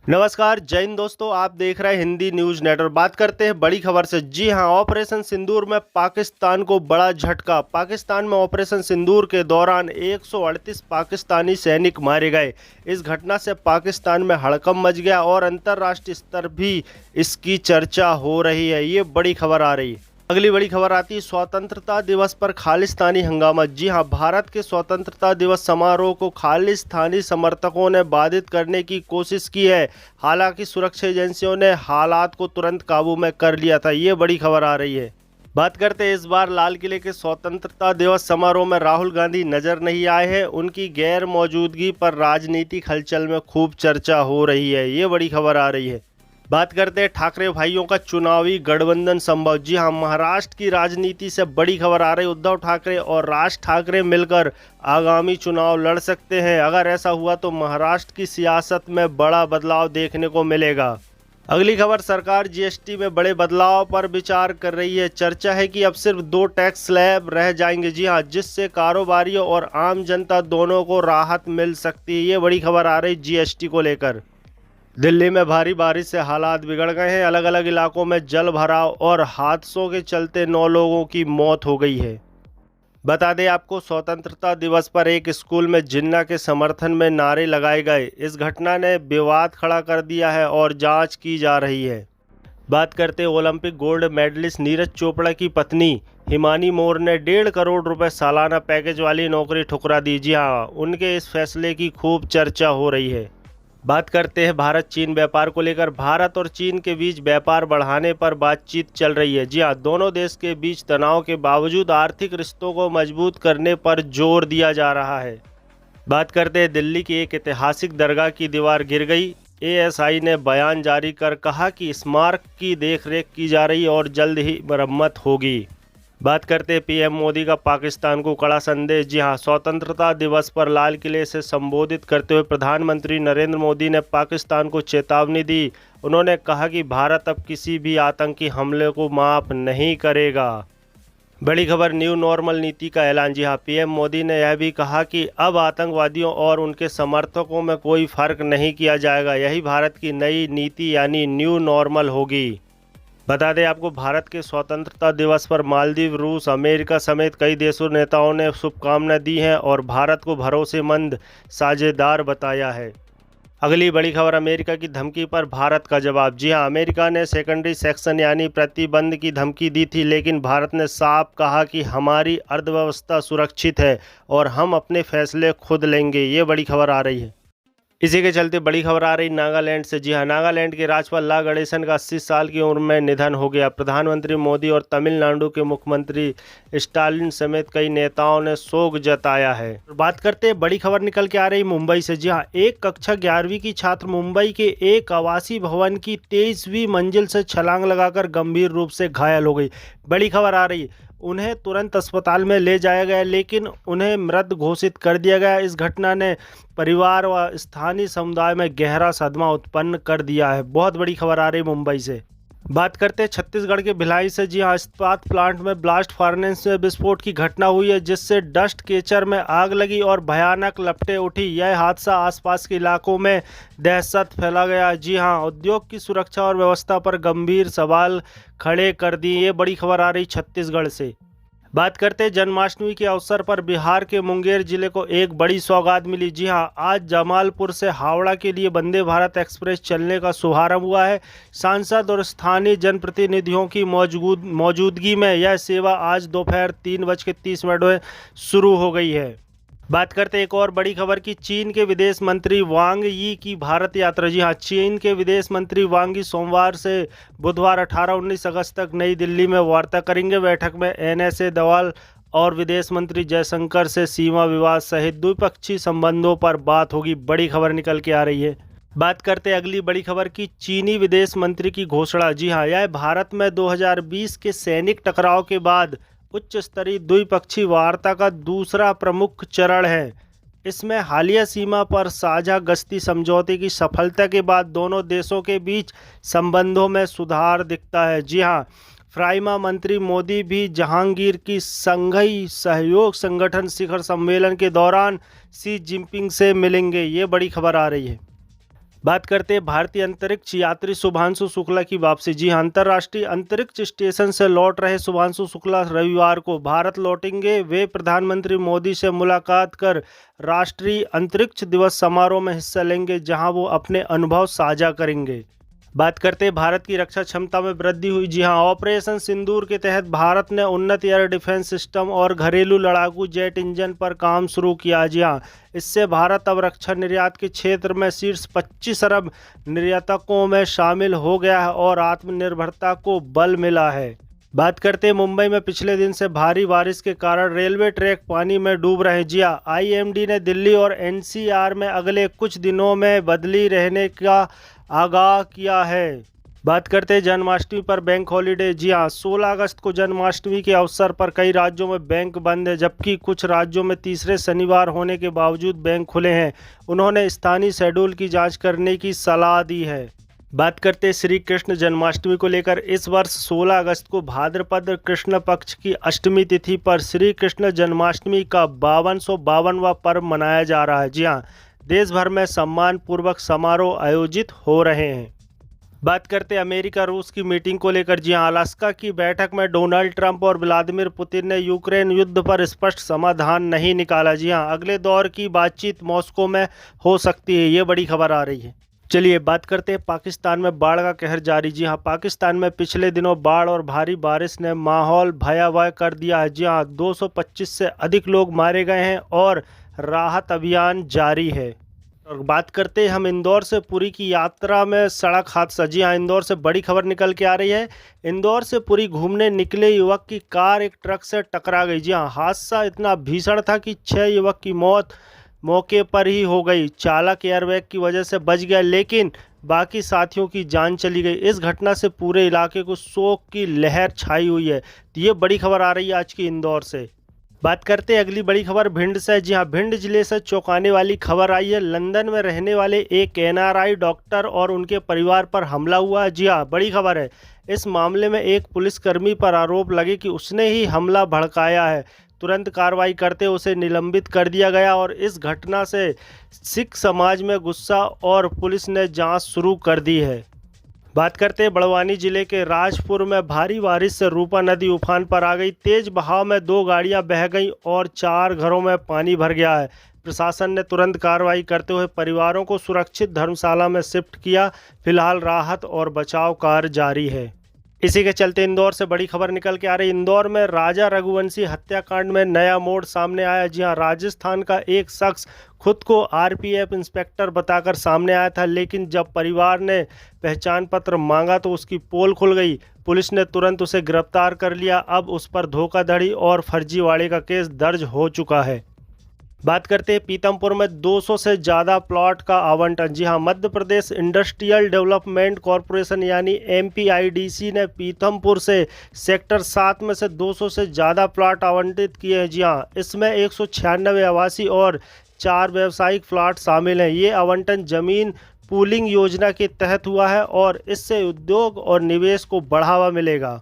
नमस्कार, जय हिंद दोस्तों। आप देख रहे हैं हिंदी न्यूज़ नेटवर्क। बात करते हैं बड़ी खबर से। जी हां, ऑपरेशन सिंदूर में पाकिस्तान को बड़ा झटका। पाकिस्तान में ऑपरेशन सिंदूर के दौरान 138 पाकिस्तानी सैनिक मारे गए। इस घटना से पाकिस्तान में हड़कंप मच गया और अंतर्राष्ट्रीय स्तर भी इसकी चर्चा हो रही है। ये बड़ी खबर आ रही है। अगली बड़ी खबर आती है स्वतंत्रता दिवस पर खालिस्तानी हंगामा। जी हां, भारत के स्वतंत्रता दिवस समारोह को खालिस्तानी समर्थकों ने बाधित करने की कोशिश की है। हालांकि सुरक्षा एजेंसियों ने हालात को तुरंत काबू में कर लिया था। ये बड़ी खबर आ रही है। बात करते हैं इस बार लाल किले के स्वतंत्रता दिवस समारोह में राहुल गांधी नजर नहीं आए हैं। उनकी गैर मौजूदगी पर राजनीतिक हलचल में खूब चर्चा हो रही है। ये बड़ी खबर आ रही है। बात करते हैं ठाकरे भाइयों का चुनावी गठबंधन संभव। जी हां, महाराष्ट्र की राजनीति से बड़ी खबर आ रही है। उद्धव ठाकरे और राज ठाकरे मिलकर आगामी चुनाव लड़ सकते हैं। अगर ऐसा हुआ तो महाराष्ट्र की सियासत में बड़ा बदलाव देखने को मिलेगा। अगली खबर, सरकार जीएसटी में बड़े बदलाव पर विचार कर रही है। चर्चा है कि अब सिर्फ 2 टैक्स स्लैब रह जाएंगे। जी हां, जिससे कारोबारियों और आम जनता दोनों को राहत मिल सकती है। ये बड़ी खबर आ रही जीएसटी को लेकर। दिल्ली में भारी बारिश से हालात बिगड़ गए हैं। अलग अलग इलाकों में जल भराव और हादसों के चलते 9 लोगों की मौत हो गई है। बता दें आपको, स्वतंत्रता दिवस पर एक स्कूल में जिन्ना के समर्थन में नारे लगाए गए। इस घटना ने विवाद खड़ा कर दिया है और जांच की जा रही है। बात करते Olympic gold medallist Neeraj Chopra की पत्नी हिमानी मोर ने 1.5 करोड़ रुपए सालाना पैकेज वाली नौकरी ठुकरा दी। जी हाँ, उनके इस फैसले की खूब चर्चा हो रही है। बात करते हैं भारत चीन व्यापार को लेकर। भारत और चीन के बीच व्यापार बढ़ाने पर बातचीत चल रही है। जी हां, दोनों देश के बीच तनाव के बावजूद आर्थिक रिश्तों को मजबूत करने पर जोर दिया जा रहा है। बात करते हैं दिल्ली की एक ऐतिहासिक दरगाह की दीवार गिर गई। एएसआई ने बयान जारी कर कहा कि स्मारक की देखरेख की जा रही है और जल्द ही मरम्मत होगी। बात करते हैं पीएम मोदी का पाकिस्तान को कड़ा संदेश। जी हां, स्वतंत्रता दिवस पर लाल किले से संबोधित करते हुए प्रधानमंत्री नरेंद्र मोदी ने पाकिस्तान को चेतावनी दी। उन्होंने कहा कि भारत अब किसी भी आतंकी हमले को माफ़ नहीं करेगा। बड़ी खबर, न्यू नॉर्मल नीति का ऐलान। जी हां, पीएम मोदी ने यह भी कहा कि अब आतंकवादियों और उनके समर्थकों में कोई फर्क नहीं किया जाएगा। यही भारत की नई नीति यानी न्यू नॉर्मल होगी। बता दें आपको, भारत के स्वतंत्रता दिवस पर मालदीव, रूस, अमेरिका समेत कई देशों नेताओं ने शुभकामनाएं दी हैं और भारत को भरोसेमंद साझेदार बताया है। अगली बड़ी खबर, अमेरिका की धमकी पर भारत का जवाब। जी हां, अमेरिका ने सेकेंडरी सेक्शन यानी प्रतिबंध की धमकी दी थी, लेकिन भारत ने साफ कहा कि हमारी अर्थव्यवस्था सुरक्षित है और हम अपने फैसले खुद लेंगे। ये बड़ी खबर आ रही है। इसी के चलते बड़ी खबर आ रही नागालैंड से। जी हां, नागालैंड के राज्यपाल ला गणेशन का 80 साल की उम्र में निधन हो गया। प्रधानमंत्री मोदी और तमिलनाडु के मुख्यमंत्री स्टालिन समेत कई नेताओं ने शोक जताया है। बात करते हैं बड़ी खबर निकल के आ रही मुंबई से। जी हां, एक कक्षा 11वीं की छात्र मुंबई के एक आवासीय भवन की 23वीं मंजिल से छलांग लगाकर गंभीर रूप से घायल हो गई। बड़ी खबर आ रही है, उन्हें तुरंत अस्पताल में ले जाया गया, लेकिन उन्हें मृत घोषित कर दिया गया। इस घटना ने परिवार व स्थानीय समुदाय में गहरा सदमा उत्पन्न कर दिया है। बहुत बड़ी खबर आ रही मुंबई से। बात करते हैं छत्तीसगढ़ के भिलाई से। जी हां, इस्पात प्लांट में ब्लास्ट फर्नेस में विस्फोट की घटना हुई है, जिससे डस्ट केचर में आग लगी और भयानक लपटें उठी। यह हादसा आसपास के इलाकों में दहशत फैला गया। जी हां, उद्योग की सुरक्षा और व्यवस्था पर गंभीर सवाल खड़े कर दिए। ये बड़ी खबर आ रही छत्तीसगढ़ से। बात करते हैं जन्माष्टमी के अवसर पर बिहार के मुंगेर जिले को एक बड़ी सौगात मिली। जी हां, आज जमालपुर से हावड़ा के लिए वंदे भारत एक्सप्रेस चलने का शुभारंभ हुआ है। सांसद और स्थानीय जनप्रतिनिधियों की मौजूदगी में यह सेवा आज दोपहर 3:30 में शुरू हो गई है। बात करते हैं एक और बड़ी खबर की, चीन के विदेश मंत्री वांग यी की भारत यात्रा। जी हां, चीन के विदेश मंत्री वांग यी सोमवार से बुधवार 18-19 अगस्त तक नई दिल्ली में वार्ता करेंगे। बैठक में एनएसए दवाल और विदेश मंत्री जयशंकर से सीमा विवाद सहित द्विपक्षीय संबंधों पर बात होगी। बड़ी खबर निकल के आ रही है। बात करते हैं अगली बड़ी खबर की, चीनी विदेश मंत्री की घोषणा। जी हां, यह भारत में 2020 के सैनिक टकराव के बाद उच्च स्तरीय द्विपक्षीय वार्ता का दूसरा प्रमुख चरण है। इसमें हालिया सीमा पर साझा गश्ती समझौते की सफलता के बाद दोनों देशों के बीच संबंधों में सुधार दिखता है। जी हां, फ्राइमा मंत्री मोदी भी जहांगीर की संघाई सहयोग संगठन शिखर सम्मेलन के दौरान शी जिनपिंग से मिलेंगे। ये बड़ी खबर आ रही है। बात करते हैं भारतीय अंतरिक्ष यात्री शुभांशु शुक्ला की वापसी। जी हाँ, अंतर्राष्ट्रीय अंतरिक्ष स्टेशन से लौट रहे शुभांशु शुक्ला रविवार को भारत लौटेंगे। वे प्रधानमंत्री मोदी से मुलाकात कर राष्ट्रीय अंतरिक्ष दिवस समारोह में हिस्सा लेंगे, जहां वो अपने अनुभव साझा करेंगे। बात करते हैं भारत की रक्षा क्षमता में वृद्धि हुई। जी हां, ऑपरेशन सिंदूर के तहत भारत ने उन्नत एयर डिफेंस सिस्टम और घरेलू लड़ाकू जेट इंजन पर काम शुरू किया। जी हां, इससे भारत अब रक्षा निर्यात के क्षेत्र में शीर्ष 25 अरब निर्यातकों में शामिल हो गया है और आत्मनिर्भरता को बल मिला है। बात करते हैं मुंबई में पिछले दिन से भारी बारिश के कारण रेलवे ट्रैक पानी में डूब रहे हैं। जी हां, आईएमडी ने दिल्ली और एनसीआर में अगले कुछ दिनों में बदली रहने का आगाह किया है। बात करते हैं जन्माष्टमी पर बैंक हॉलीडे। जी हां, 16 अगस्त को जन्माष्टमी के अवसर पर कई राज्यों में बैंक बंद है, जबकि कुछ राज्यों में तीसरे शनिवार होने के बावजूद बैंक खुले हैं। उन्होंने स्थानीय शेड्यूल की जांच करने की सलाह दी है। बात करते हैं श्री कृष्ण जन्माष्टमी को लेकर। इस वर्ष 16 अगस्त को भाद्रपद कृष्ण पक्ष की अष्टमी तिथि पर श्री कृष्ण जन्माष्टमी का 5252वां पर्व मनाया जा रहा है। जी हाँ, देश भर में सम्मान पूर्वक समारोह आयोजित हो रहे हैं। बात करते हैं अमेरिका रूस की मीटिंग को लेकर। जी हाँ, अलास्का की बैठक में डोनाल्ड ट्रंप और व्लादिमीर पुतिन ने यूक्रेन युद्ध पर स्पष्ट समाधान नहीं निकाला। जी हाँ, अगले दौर की बातचीत मॉस्को में हो सकती है, ये बड़ी खबर आ रही है। चलिए बात करते हैं पाकिस्तान में बाढ़ का कहर जारी। जी हाँ, पाकिस्तान में पिछले दिनों बाढ़ और भारी बारिश ने माहौल भयावह कर दिया है। जी हाँ, 225 से अधिक लोग मारे गए हैं और राहत अभियान जारी है। और बात करते हैं हम इंदौर से पुरी की यात्रा में सड़क हादसा। जी हाँ, इंदौर से बड़ी खबर निकल के आ रही है। इंदौर से पुरी घूमने निकले युवक की कार एक ट्रक से टकरा गई। जी हाँ, हादसा इतना भीषण था कि 6 युवक की मौत मौके पर ही हो गई। चालक एयरबैग की वजह से बच गया, लेकिन बाकी साथियों की जान चली गई। इस घटना से पूरे इलाके को शोक की लहर छाई हुई है। तो ये बड़ी खबर आ रही है आज की इंदौर से। बात करते हैं अगली बड़ी खबर भिंड से। जी हाँ, भिंड जिले से चौंकाने वाली खबर आई है। लंदन में रहने वाले एक एनआरआई डॉक्टर और उनके परिवार पर हमला हुआ है। जी हाँ, बड़ी खबर है। इस मामले में एक पुलिसकर्मी पर आरोप लगे कि उसने ही हमला भड़काया है। तुरंत कार्रवाई करते उसे निलंबित कर दिया गया और इस घटना से सिख समाज में गुस्सा और पुलिस ने जांच शुरू कर दी है। बात करते हैं बड़वानी जिले के राजपुर में भारी बारिश से रूपा नदी उफान पर आ गई। तेज बहाव में 2 गाड़ियां बह गईं और 4 घरों में पानी भर गया है। प्रशासन ने तुरंत कार्रवाई करते हुए परिवारों को सुरक्षित धर्मशाला में शिफ्ट किया। फिलहाल राहत और बचाव कार्य जारी है। इसी के चलते इंदौर से बड़ी खबर निकल के आ रही। इंदौर में राजा रघुवंशी हत्याकांड में नया मोड़ सामने आया। जी हां, राजस्थान का एक शख्स खुद को आरपीएफ इंस्पेक्टर बताकर सामने आया था, लेकिन जब परिवार ने पहचान पत्र मांगा तो उसकी पोल खुल गई। पुलिस ने तुरंत उसे गिरफ्तार कर लिया। अब उस पर धोखाधड़ी और फर्जीवाड़े का केस दर्ज हो चुका है। बात करते हैं पीतमपुर में 200 से ज़्यादा प्लॉट का आवंटन। जी हां, Madhya Pradesh industrial development corporation यानी एमपीआईडीसी ने पीतमपुर से सेक्टर 7 में से 200 से ज़्यादा प्लॉट आवंटित किए हैं। जी हां, इसमें 196 आवासीय और 4 व्यावसायिक प्लॉट शामिल हैं। ये आवंटन जमीन पूलिंग योजना के तहत हुआ है और इससे उद्योग और निवेश को बढ़ावा मिलेगा।